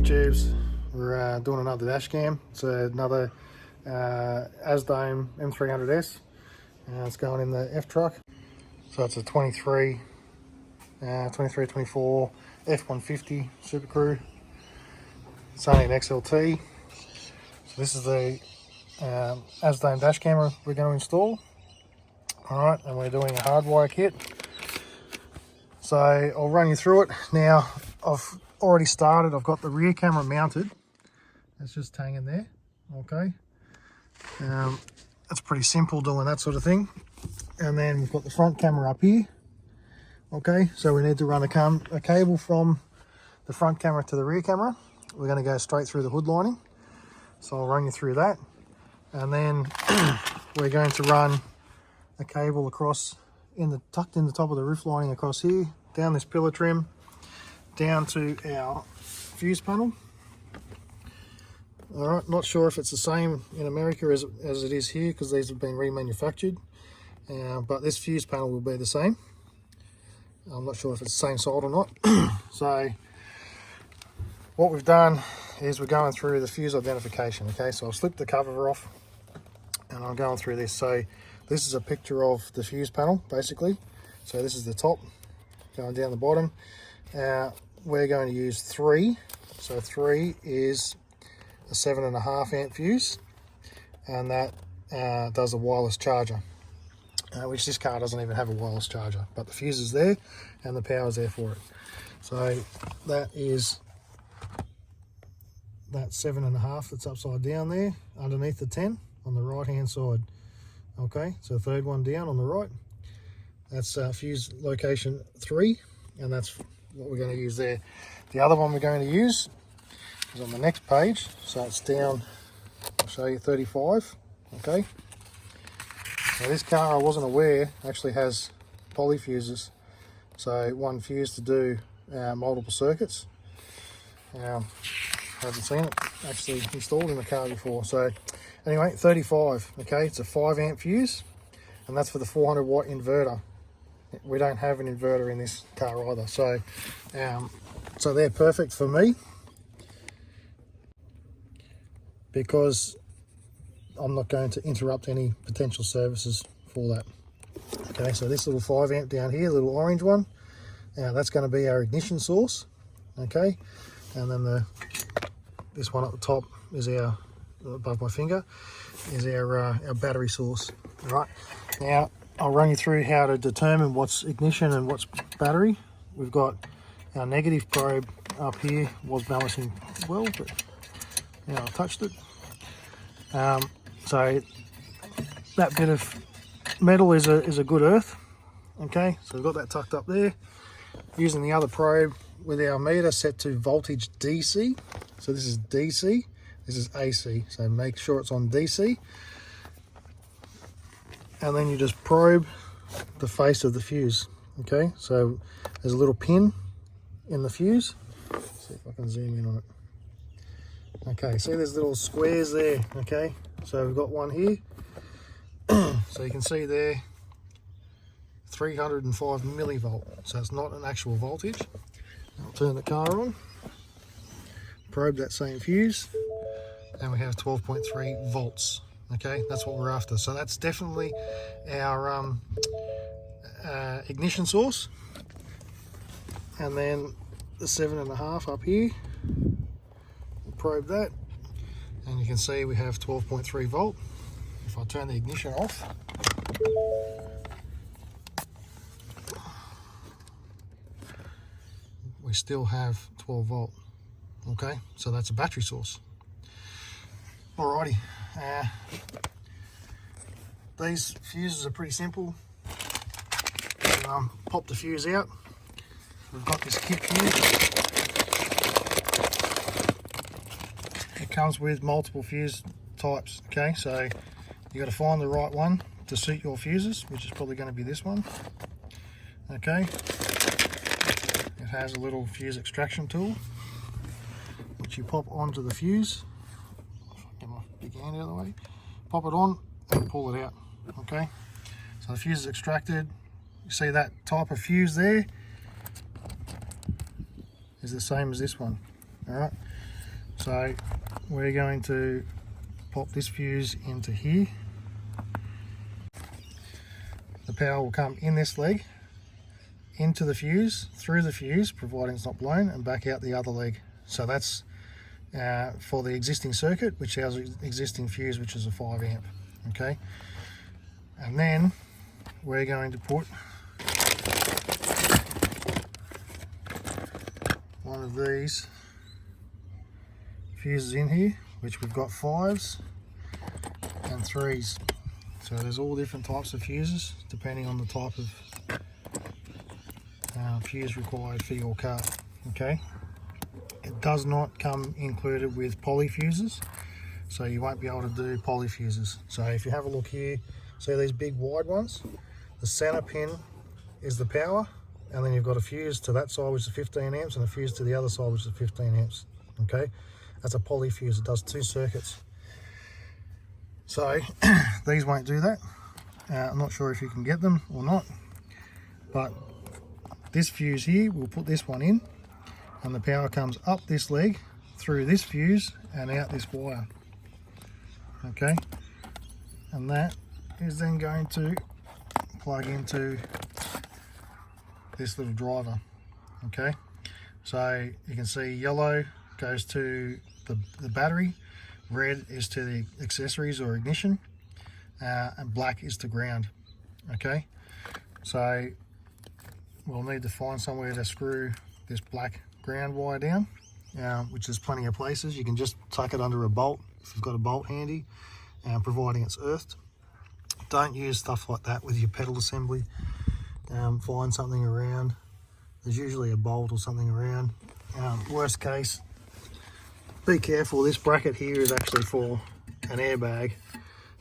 YouTubes. We're doing another dash cam. It's another AZDOME M300S. It's going in the F truck. So it's a 24 F150 Super Crew. It's only an XLT. So this is the AZDOME dash camera we're going to install. Alright, and we're doing a hardwire kit. So I'll run you through it. Now I've already started. I've got the rear camera mounted. It's just hanging there. Okay. It's pretty simple doing that sort of thing. And then we've got the front camera up here. Okay, so we need to run a cable from the front camera to the rear camera. We're going to go straight through the hood lining. So I'll run you through that. And then we're going to run a cable across tucked in the top of the roof lining across here, down this pillar trim, down to our fuse panel. All right, not sure if it's the same in America as it is here, because these have been remanufactured, but this fuse panel will be the same. I'm not sure if it's the same side or not. So what we've done is we're going through the fuse identification. Okay, so I've slipped the cover off and I'm going through this. So this is a picture of the fuse panel, basically. So this is the top, going down the bottom. We're going to use 3. So 3 is a 7.5 amp fuse, and that does a wireless charger, which this car doesn't even have a wireless charger, but the fuse is there and the power is there for it. So that is that 7.5 that's upside down there underneath the 10 on the right hand side. Okay, so the third one down on the right, that's fuse location 3, and that's what we're going to use there. The other one we're going to use is on the next page, so it's down, I'll show you, 35. Okay, now this car, I wasn't aware, actually has poly fuses, so one fuse to do multiple circuits. Haven't seen it actually installed in the car before. So anyway, 35. Okay, it's a 5 amp fuse, and that's for the 400 watt inverter. We don't have an inverter in this car either, so so they're perfect for me because I'm not going to interrupt any potential services for that. Okay, so this little 5 amp down here, little orange one, that's going to be our ignition source. Okay, and then this one at the top is our, above my finger, is our battery source. All right, now I'll run you through how to determine what's ignition and what's battery. We've got our negative probe up here, was balancing well, but now I've touched it. So that bit of metal is a good earth. Okay, so we've got that tucked up there. Using the other probe with our meter set to voltage DC. So this is DC, this is AC, so make sure it's on DC. And then you just probe the face of the fuse. Okay, so there's a little pin in the fuse. Let's see if I can zoom in on it. Okay, see there's little squares there. Okay, so we've got one here. So you can see there, 305 millivolt. So it's not an actual voltage. I'll turn the car on, probe that same fuse, and we have 12.3 volts. Okay, that's what we're after. So that's definitely our ignition source. And then the 7.5 up here, we'll probe that, and you can see we have 12.3 volt. If I turn the ignition off, we still have 12 volt. Okay, so that's a battery source. Alrighty, these fuses are pretty simple. Pop the fuse out. We've got this kit fuse. It comes with multiple fuse types. Okay, so you got to find the right one to suit your fuses, which is probably going to be this one. Okay, it has a little fuse extraction tool which you pop onto the fuse. Get my big hand out of the way. Pop it on and pull it out. Okay, so the fuse is extracted. You see that type of fuse there is the same as this one. All right, So we're going to pop this fuse into here. The power will come in this leg, into the fuse, through the fuse, providing it's not blown, and back out the other leg. So that's for the existing circuit, which has an existing fuse, which is a 5 amp. Okay, and then we're going to put one of these fuses in here, which we've got 5s and 3s. So there's all different types of fuses depending on the type of fuse required for your car. Okay, it does not come included with poly fuses, so you won't be able to do poly fuses. So if you have a look here, see these big wide ones, the center pin is the power, and then you've got a fuse to that side which is 15 amps and a fuse to the other side which is 15 amps. Okay, that's a poly fuse. It does 2 circuits. So these won't do that. I'm not sure if you can get them or not, but this fuse here, we'll put this one in, and the power comes up this leg, through this fuse and out this wire. Okay, and that is then going to plug into this little driver. Okay, so you can see yellow goes to the battery, red is to the accessories or ignition, and black is to ground. Okay, so we'll need to find somewhere to screw this black ground wire down, which is plenty of places. You can just tuck it under a bolt if you've got a bolt handy, providing it's earthed. Don't use stuff like that with your pedal assembly. Find something around. There's usually a bolt or something around. Worst case, be careful. This bracket here is actually for an airbag,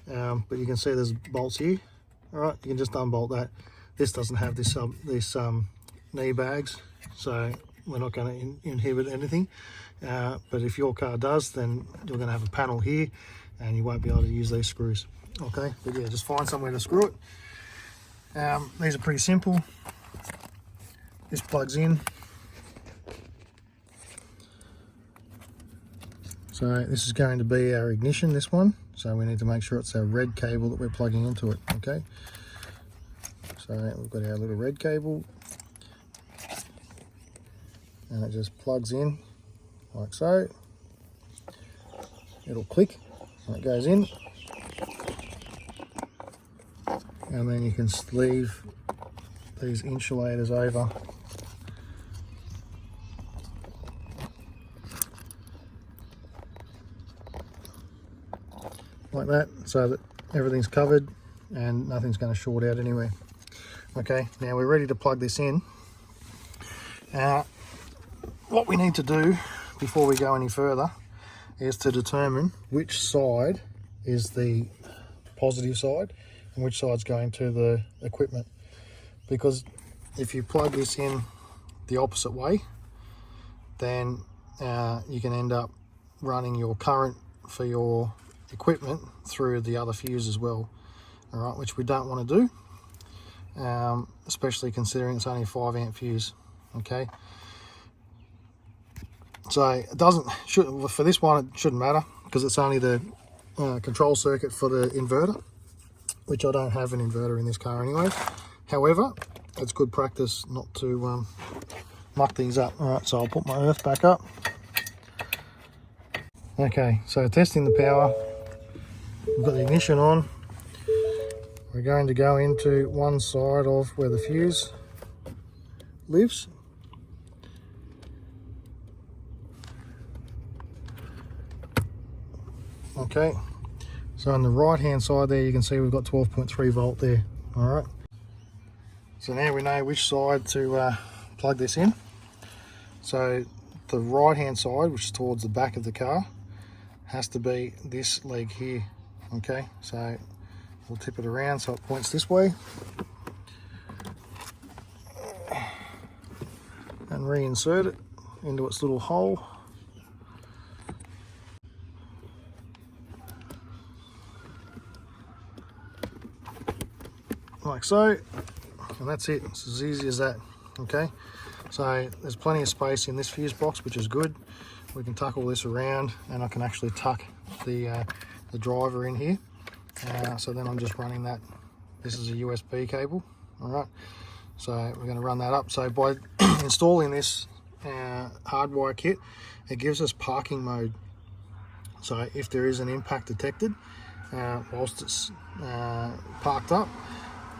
but you can see there's bolts here. All right, you can just unbolt that. This doesn't have this knee bags, so we're not going to inhibit anything. But if your car does, then you're going to have a panel here, and you won't be able to use these screws. Okay, but yeah, just find somewhere to screw it. These are pretty simple. This plugs in. So this is going to be our ignition, this one. So we need to make sure it's our red cable that we're plugging into it. Okay. So we've got our little red cable, and it just plugs in like so. It'll click when it goes in, and then you can sleeve these insulators over like that, so that everything's covered and nothing's going to short out anywhere. Okay, now we're ready to plug this in. What we need to do before we go any further is to determine which side is the positive side and which side's going to the equipment, because if you plug this in the opposite way, then you can end up running your current for your equipment through the other fuse as well. All right, which we don't want to do. Especially considering it's only a 5 amp fuse. Okay, so it for this one it shouldn't matter, because it's only the control circuit for the inverter, which I don't have an inverter in this car anyway. However, it's good practice not to muck things up. All right, so I'll put my earth back up. Okay, so testing the power. We've got the ignition on. We're going to go into one side of where the fuse lives. Okay, so on the right hand side there, you can see we've got 12.3 volt there. All right, so now we know which side to plug this in. So the right hand side, which is towards the back of the car, has to be this leg here. Okay, so we'll tip it around so it points this way, and reinsert it into its little hole. Like so, and that's it. It's as easy as that. Okay, so there's plenty of space in this fuse box, which is good. we can tuck all this around, and I can actually tuck the driver in here. So then I'm just running that. This is a USB cable. All right, so we're going to run that up. So by installing this hardwire kit, it gives us parking mode. So if there is an impact detected whilst it's parked up,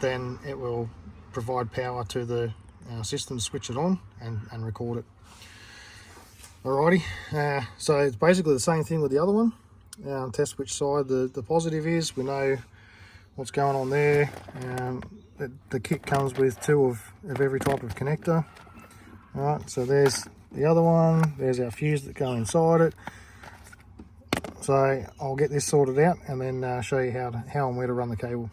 then it will provide power to the system to switch it on and record it. Alrighty, so it's basically the same thing with the other one. Test which side the positive is. We know what's going on there. The kit comes with 2 of every type of connector. Alright, so there's the other one, there's our fuse that go inside it. So I'll get this sorted out and then show you how and where to run the cable.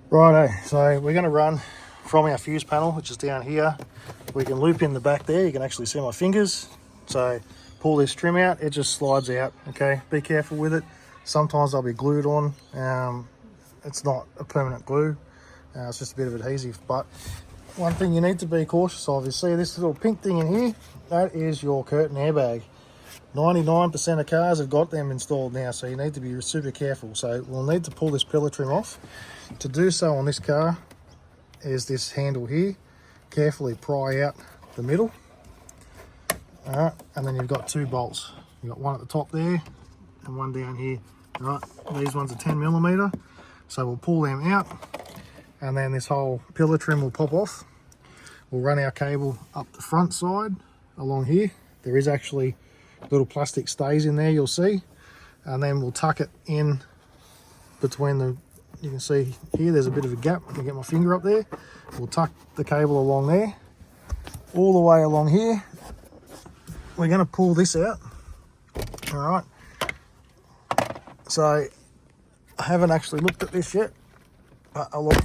Righto, so we're going to run from our fuse panel, which is down here. We can loop in the back there. You can actually see my fingers. So pull this trim out, it just slides out. Okay, be careful with it. Sometimes they'll be glued on. It's not a permanent glue. It's just a bit of adhesive. But one thing you need to be cautious of is, see this little pink thing in here? That is your curtain airbag. 99% of cars have got them installed now, so you need to be super careful. So we'll need to pull this pillar trim off. To do so on this car is this handle here. Carefully pry out the middle. Alright, and then you've got 2 bolts. You've got one at the top there and one down here. Alright, these ones are 10mm, so we'll pull them out, and then this whole pillar trim will pop off. We'll run our cable up the front side along here. There is actually little plastic stays in there, you'll see, and then we'll tuck it in between the, you can see here there's a bit of a gap. I'll get my finger up there. We'll tuck the cable along there, all the way along here. We're going to pull this out. All right, so I haven't actually looked at this yet, but I'll look.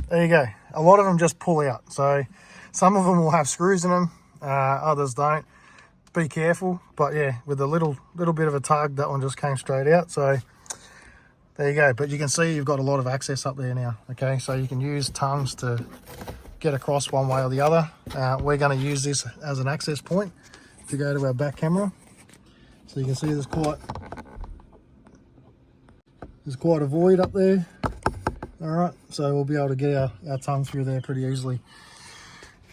There you go. A lot of them just pull out. So some of them will have screws in them, others don't. Be careful. But yeah, with a little bit of a tug, that one just came straight out. So there you go. But you can see you've got a lot of access up there now. Okay, so you can use tongues to get across one way or the other. We're going to use this as an access point to go to our back camera. So you can see there's quite a void up there. All right, so we'll be able to get our tongue through there pretty easily.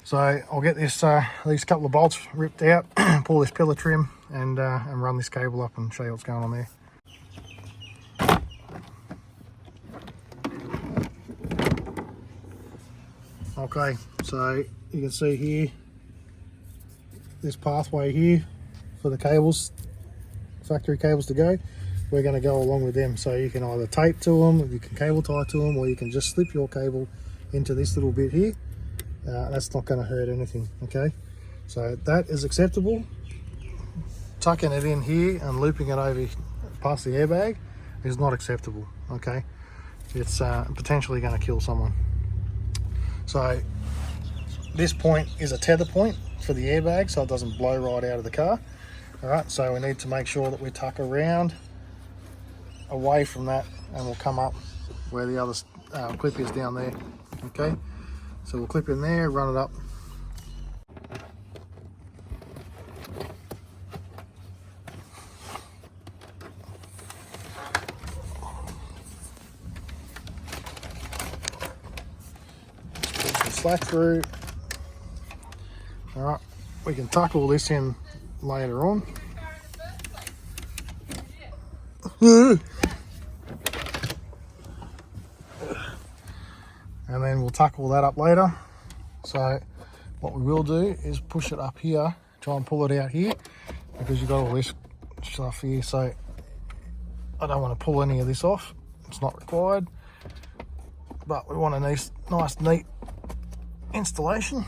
So I'll get this these couple of bolts ripped out, pull this pillar trim, and run this cable up and show you what's going on there. Okay, so you can see here, this pathway here for the cables, factory cables to go. We're going to go along with them, so you can either tape to them, you can cable tie to them, or you can just slip your cable into this little bit here. That's not going to hurt anything. Okay, so that is acceptable. Tucking it in here and looping it over past the airbag is not acceptable. Okay, it's potentially going to kill someone. So this point is a tether point for the airbag, so it doesn't blow right out of the car. All right, so we need to make sure that we tuck around away from that, and we'll come up where the other clip is down there. Okay, so we'll clip in there, run it up. Put some slack through. All right, we can tuck all this in later on. And then we'll tuck all that up later. So what we will do is push it up here, try and pull it out here, because you've got all this stuff here. So I don't want to pull any of this off, it's not required, but we want a nice neat installation.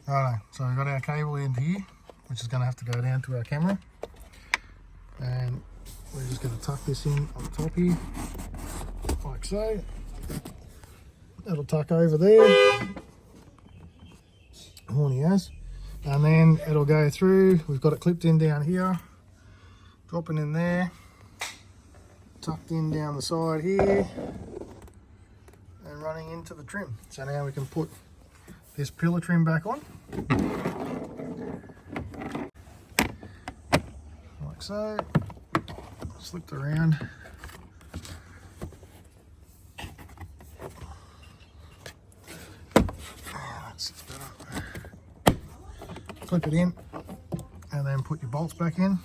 Righto, so we've got our cable in here, which is going to have to go down to our camera, and we're just going to tuck this in on the top here, like so. That'll tuck over there, horn he has. And then it'll go through. We've got it clipped in down here, dropping in there, tucked in down the side here, and running into the trim. So now we can put this pillar trim back on, like so. Slipped around. Clip it in and then put your bolts back in,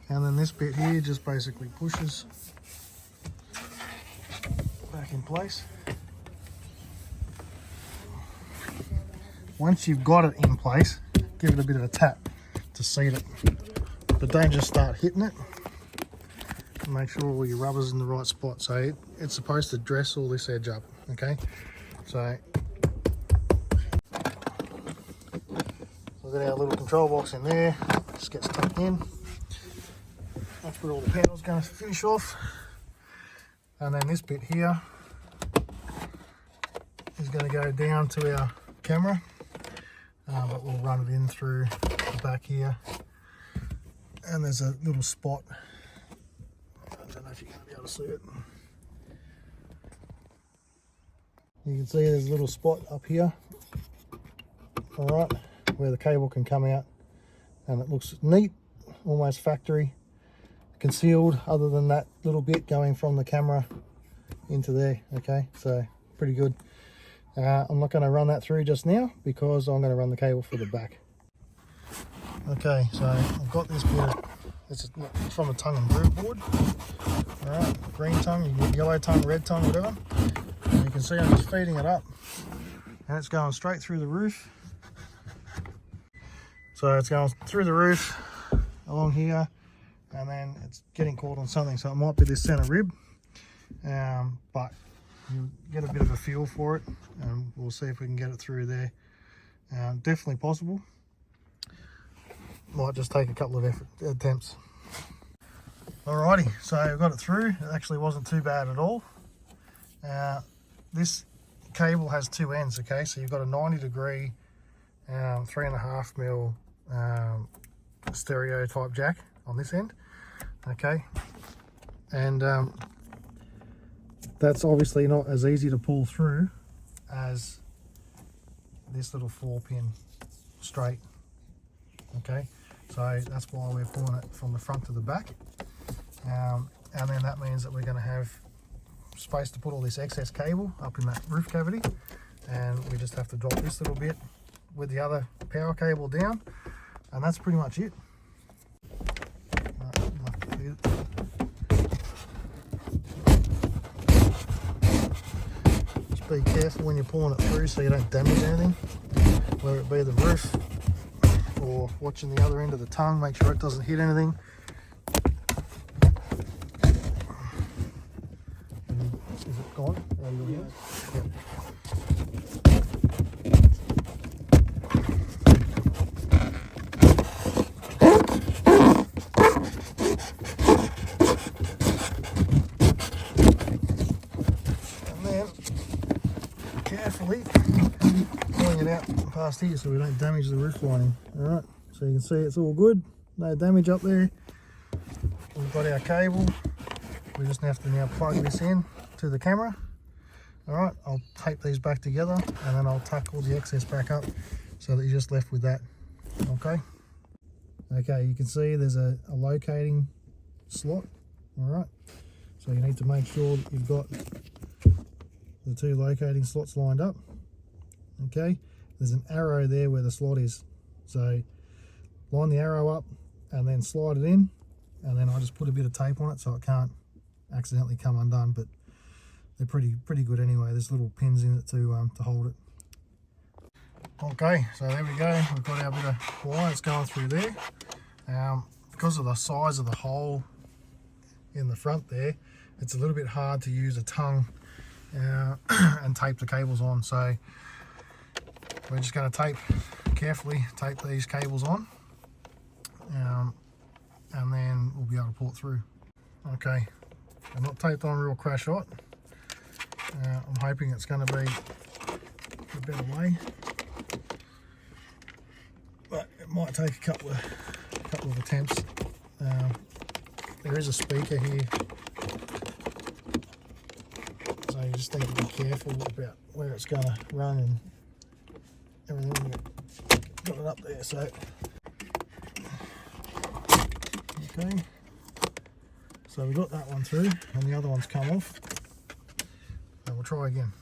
and then this bit here just basically pushes back in place. Once you've got it in place, give it a bit of a tap to seat it, but don't just start hitting it. Make sure all your rubber's in the right spot. So it's supposed to dress all this edge up, okay? So we've got our little control box in there, just gets tucked in. That's where all the panel's going to finish off. And then this bit here is going to go down to our camera, but we'll run it in through the back here. And there's a little spot, I don't know if you're going to be able to see it. You can see there's a little spot up here, all right, where the cable can come out, and it looks neat, almost factory concealed, other than that little bit going from the camera into there. Okay, so pretty good. I'm not going to run that through just now because I'm going to run the cable for the back. Okay, so I've got this bit of, this is from a tongue and groove board. All right, green tongue, you get yellow tongue, red tongue, whatever. And you can see I'm just feeding it up, and it's going straight through the roof. So it's going through the roof along here, and then it's getting caught on something. So it might be this center rib, but you get a bit of a feel for it, and we'll see if we can get it through there. Definitely possible. Might just take a couple of attempts. Alrighty, so we've got it through. It actually wasn't too bad at all. This cable has two ends, okay? So you've got a 90-degree 3.5mm stereo type jack on this end, okay? And that's obviously not as easy to pull through as this little 4-pin straight, okay? So that's why we're pulling it from the front to the back, and then that means that we're going to have space to put all this excess cable up in that roof cavity, and we just have to drop this little bit with the other power cable down, and that's pretty much it. Just be careful when you're pulling it through so you don't damage anything, whether it be the roof or watching the other end of the tongue. Make sure it doesn't hit anything. Is it gone? Out of your hands? Yep. And then carefully pulling it out past here so we don't damage the roof lining. Alright, so you can see it's all good, no damage up there. We've got our cable, we just have to now plug this in to the camera. Alright, I'll tape these back together, and then I'll tuck all the excess back up so that you're just left with that. Okay, you can see there's a locating slot. Alright, so you need to make sure that you've got the two locating slots lined up. Okay, there's an arrow there where the slot is, so line the arrow up and then slide it in, and then I just put a bit of tape on it so it can't accidentally come undone, but they're pretty good anyway. There's little pins in it to hold it. Okay, so there we go, we've got our bit of wire that's going through there. Because of the size of the hole in the front there, it's a little bit hard to use a tongue and tape the cables on, so we're just going to carefully tape these cables on, and then we'll be able to pull it through. Okay, I'm not taped on real crash hot. I'm hoping it's going to be a better way. it might take a couple of attempts. There is a speaker here, so you just need to be careful about where it's going to run and everything. Got it up there, so okay. So we got that one through, and the other one's come off. So we'll try again.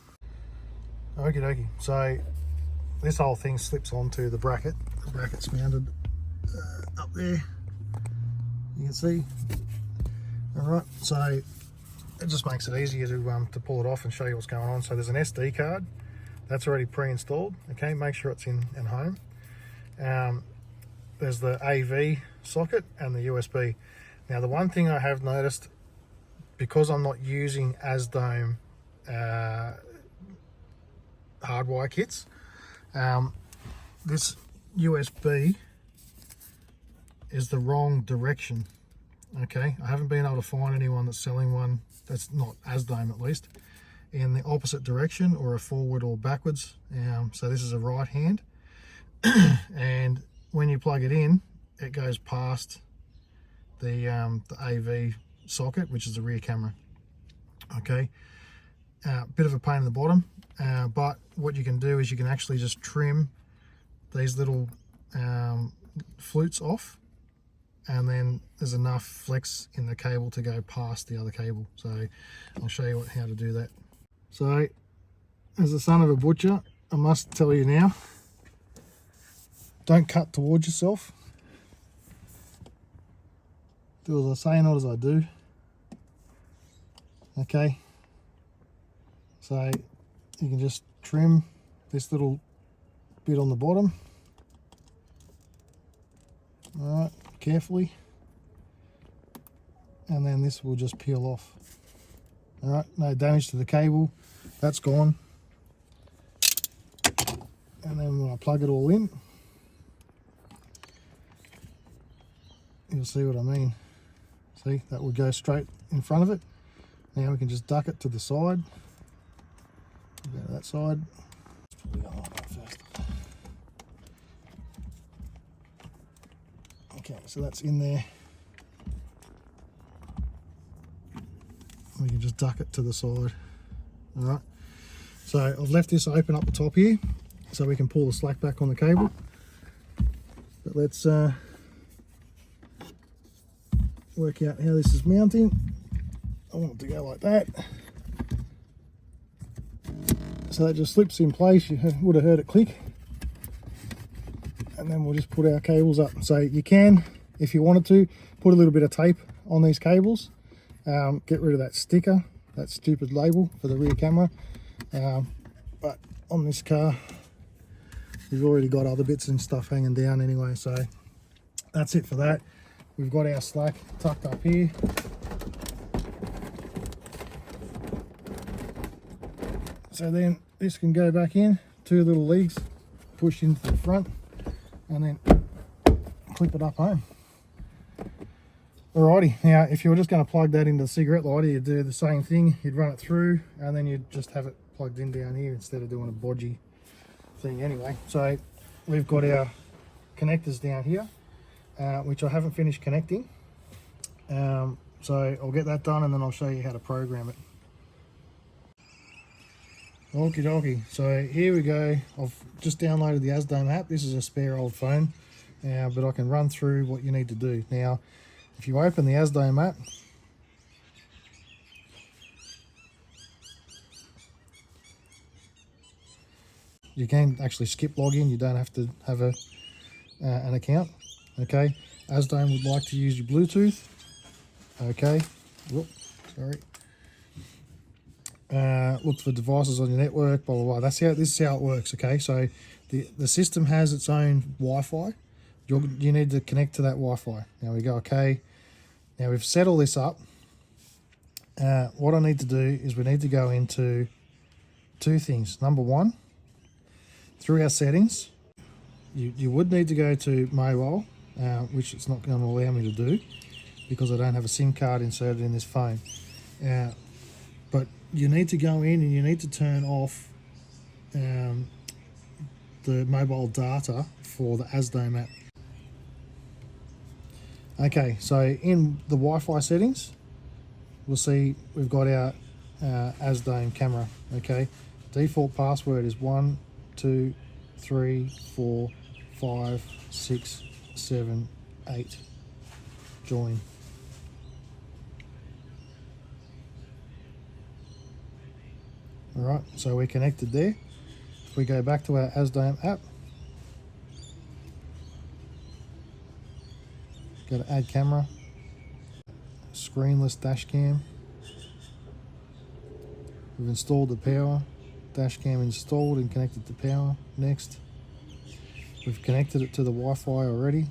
Okie dokie. So this whole thing slips onto the bracket. The bracket's mounted up there. You can see. All right. So it just makes it easier to pull it off and show you what's going on. So there's an SD card that's already pre-installed. Okay, make sure it's in and home. There's the AV socket and the USB. Now the one thing I have noticed, because I'm not using AZDOME hardwire kits, this USB is the wrong direction. Okay, I haven't been able to find anyone that's selling one that's not AZDOME, at least, in the opposite direction or a forward or backwards. So this is a right hand, and when you plug it in, it goes past the AV socket, which is the rear camera. Okay, bit of a pain in the bottom, but what you can do is you can actually just trim these little flutes off, and then there's enough flex in the cable to go past the other cable. So I'll show you how to do that. So as the son of a butcher, I must tell you now, don't cut towards yourself. Do as I say, not as I do. Okay, so you can just trim this little bit on the bottom. All right, carefully, and then this will just peel off. All right, no damage to the cable, that's gone. And then when I plug it all in, you'll see what I mean. See, that will go straight in front of it. Now we can just duck it to the side. Go to that side. Let's pull the other one up first. Okay, so that's in there. We can just duck it to the side. All right. So I've left this open up the top here, so we can pull the slack back on the cable. But let's work out how this is mounting. I want it to go like that. So that just slips in place. You would have heard it click. And then we'll just put our cables up. So you can, if you wanted to, put a little bit of tape on these cables. Get rid of that sticker, that stupid label for the rear camera. But on this car, we've already got other bits and stuff hanging down anyway. So that's it for that. We've got our slack tucked up here. So then this can go back in, two little legs push into the front, and then clip it up home. Alrighty, now if you were just going to plug that into the cigarette lighter, you'd do the same thing. You'd run it through, and then you'd just have it plugged in down here instead of doing a bodgy thing anyway. So we've got our connectors down here, which I haven't finished connecting. So I'll get that done, and then I'll show you how to program it. Okie dokie, so here we go. I've just downloaded the AZDOME app. This is a spare old phone, but I can run through what you need to do. Now, if you open the AZDOME app, you can actually skip login. You don't have to have an account. Okay, AZDOME would like to use your Bluetooth. Okay, whoops, sorry. Look for devices on your network, blah blah blah. This is how it works. Okay, so the system has its own Wi-Fi. You need to connect to that Wi-Fi. Now we go okay. Now we've set all this up. What I need to do is we need to go into two things. Number one, through our settings, you would need to go to mobile, which it's not going to allow me to do because I don't have a SIM card inserted in this phone. But you need to go in and you need to turn off the mobile data for the AZDOME app. Okay, so in the Wi-Fi settings, we'll see we've got our AZDOME camera. Okay, default password is 1 2 3 4 5 6 7 8. Join. All right, so we're connected there. If we go back to our AZDOME app, go to add camera, screenless dash cam. We've installed the power, dash cam installed and connected to power. Next. We've connected it to the Wi-Fi already.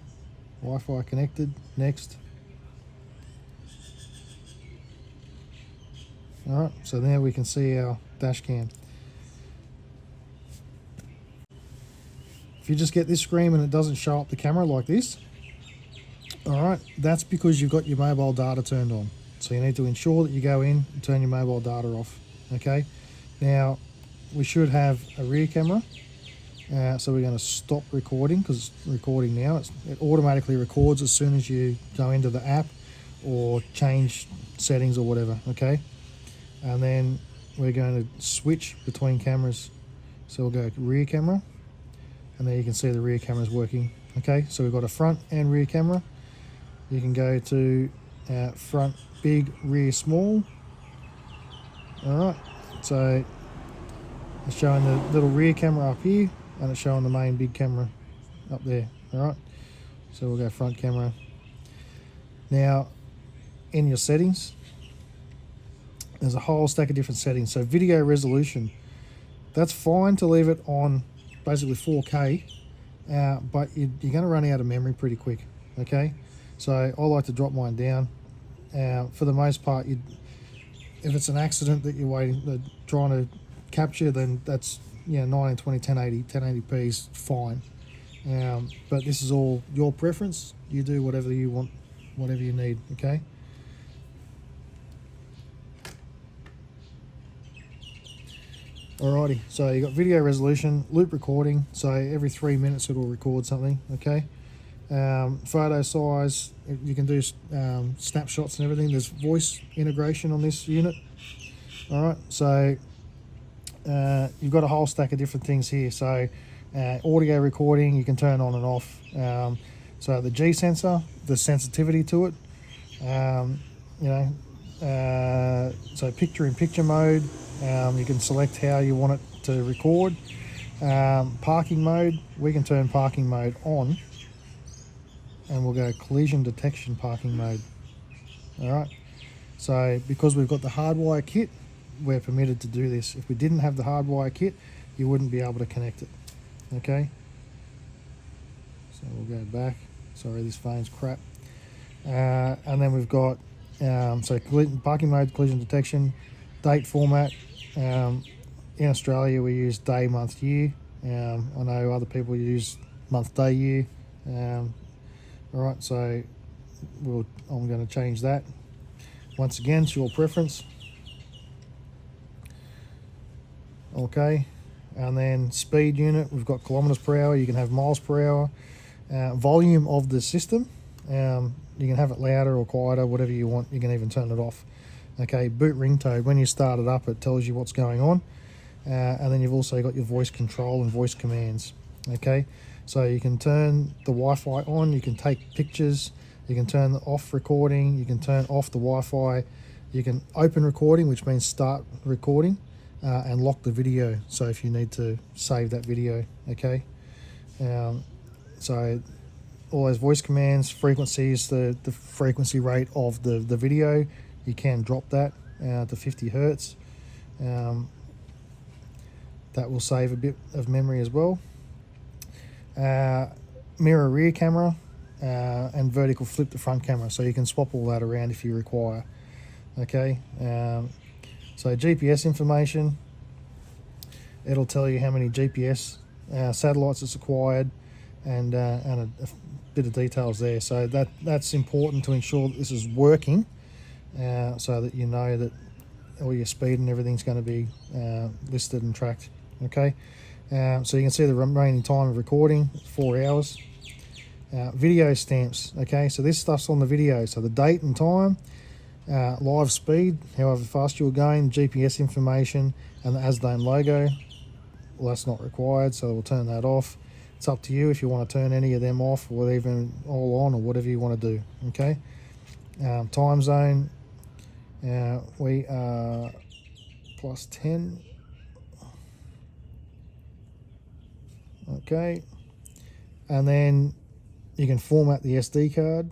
Wi-Fi connected. Next. All right, so now we can see our dash cam. If you just get this screen and it doesn't show up the camera like this, all right, that's because you've got your mobile data turned on. So you need to ensure that you go in and turn your mobile data off. Okay, now we should have a rear camera. So we're going to stop recording because it's recording now. It automatically records as soon as you go into the app or change settings or whatever. Okay, and then we're going to switch between cameras. So we'll go rear camera, and there you can see the rear camera is working. Okay, so we've got a front and rear camera. You can go to front big, rear small. All right, so it's showing the little rear camera up here, and it's showing the main big camera up there. All right, so we'll go front camera. Now, in your settings, there's a whole stack of different settings. So video resolution, that's fine to leave it on basically 4K, but you're going to run out of memory pretty quick. Okay, so I like to drop mine down. For the most part, if it's an accident that you're trying to capture, then that's 1920 1080 1080p is fine. But this is all your preference. You do whatever you want, whatever you need. Okay. Alrighty, so you got video resolution, loop recording, so every 3 minutes it'll record something. Okay. Photo size, you can do snapshots and everything. There's voice integration on this unit. All right, so you've got a whole stack of different things here. So audio recording, you can turn on and off. So the G sensor, the sensitivity to it, so picture-in-picture mode, you can select how you want it to record. Parking mode, we can turn parking mode on, and we'll go collision detection parking mode. All right, so because we've got the hardwire kit, we're permitted to do this. If we didn't have the hardwire kit, you wouldn't be able to connect it. Okay, so we'll go back. Sorry, this phone's crap. And then we've got parking mode, collision detection, date format. In Australia, we use day, month, year. I know other people use month, day, year. All right, so I'm going to change that. Once again, it's your preference. Okay, and then speed unit, we've got kilometers per hour. You can have miles per hour. Volume of the system, you can have it louder or quieter, whatever you want. You can even turn it off. Okay, boot ringtone, when you start it up, it tells you what's going on. And then you've also got your voice control and voice commands. Okay, so you can turn the Wi-Fi on, you can take pictures, you can turn off recording, you can turn off the Wi-Fi, you can open recording, which means start recording, and lock the video, so if you need to save that video. Okay, so all those voice commands, frequencies, the frequency rate of the video, you can drop that to 50 Hertz. That will save a bit of memory as well. Mirror rear camera, and vertical flip the front camera, so you can swap all that around if you require. Okay, so GPS information, it'll tell you how many GPS satellites it's acquired, and a bit of details there. So that's important to ensure that this is working, so that you know that all your speed and everything's going to be listed and tracked. Okay, so you can see the remaining time of recording, 4 hours. Video stamps. Okay, so this stuff's on the video, so the date and time, live speed, however fast you're going, GPS information, and the AZDOME logo. Well, that's not required, so we'll turn that off. It's up to you if you want to turn any of them off, or even all on, or whatever you want to do. Okay, time zone, we are +10. Okay, and then you can format the SD card.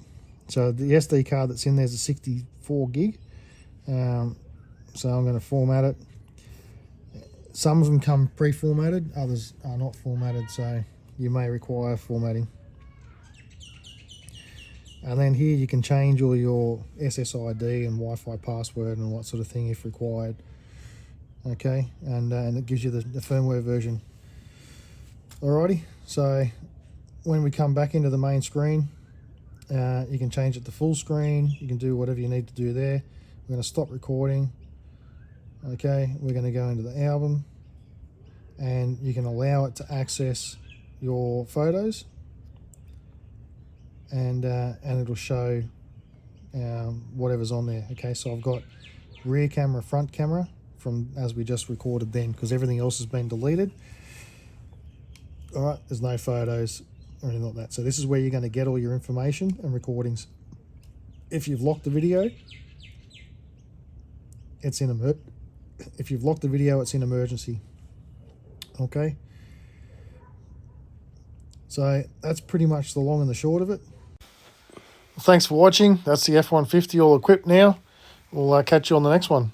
So the SD card that's in there is a 64 gig. So I'm going to format it. Some of them come pre-formatted, others are not formatted, so you may require formatting. And then here you can change all your SSID and Wi-Fi password and all that sort of thing if required. Okay, and it gives you the firmware version. Alrighty, so when we come back into the main screen, you can change it to full screen. You can do whatever you need to do there. We're going to stop recording. Okay, we're going to go into the album, and you can allow it to access your photos, and it'll show whatever's on there. Okay, so I've got rear camera, front camera from as we just recorded then, because everything else has been deleted. All right, there's no photos or anything like that. So this is where you're going to get all your information and recordings. If you've locked the video, it's in if you've locked the video, it's in emergency. Okay, so that's pretty much the long and the short of it. Thanks for watching. That's the F-150 all equipped now. We'll catch you on the next one.